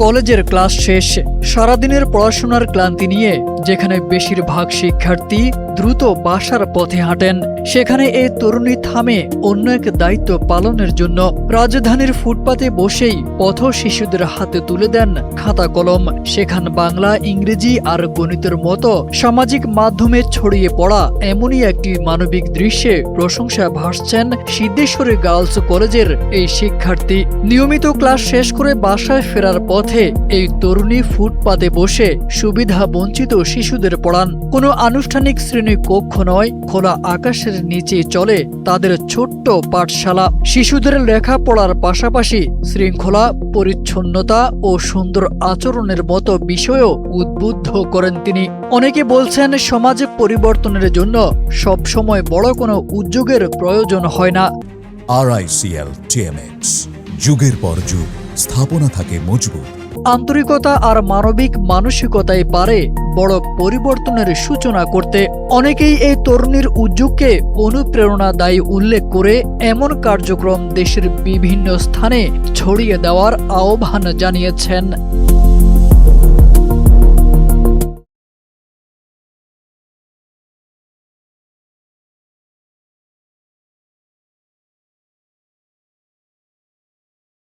কলেজের ক্লাস শেষ, সারাদিনের পড়াশোনার ক্লান্তি নিয়ে যেখানে বেশিরভাগ শিক্ষার্থী দ্রুত বাসার পথে হাঁটেন, সেখানে এই তরুণী থামে অন্য এক দায়িত্ব পালনের জন্য। রাজধানীর ফুটপাতে বসেই পথ শিশুদের হাতে তুলে দেন খাতা কলম, শেখান বাংলা, ইংরেজি আর গণিতের মতো সামাজিক মাধ্যমে ছড়িয়ে পড়া এমনই একটি মানবিক দৃশ্যে প্রশংসা ভাসছেন সিদ্ধেশ্বরী গার্লস কলেজের এই শিক্ষার্থী। নিয়মিত ক্লাস শেষ করে বাসায় ফেরার পথে এই তরুণী ফুটপাতে বসে সুবিধা বঞ্চিত শিশুদের পড়ান। কোনো আনুষ্ঠানিক শ্রেণী কক্ষ নয়, খোলা আকাশের নিচে চলে তাদের ছোট্ট পাঠশালা। শিশুদের লেখাপড়ার পাশাপাশি শৃঙ্খলা, পরিচ্ছন্নতা ও সুন্দর আচরণের মতো বিষয়ও উদ্বুদ্ধ করেন তিনি। অনেকে বলছেন সমাজ পরিবর্তনের জন্য সবসময় বড় কোনো উদ্যোগের প্রয়োজন হয় না। RICL TMX, যুগের পর যুগ স্থাপনা থাকে মজবুত। আন্তরিকতা আর মানবিক মানসিকতাই পারে বড় পরিবর্তনের সূচনা করতে। অনেকেই এই তরুণীর উদ্যোগকে অনুপ্রেরণাদায়ী উল্লেখ করে এমন কার্যক্রম দেশের বিভিন্ন স্থানে ছড়িয়ে দেওয়ার আহ্বান জানিয়েছেন।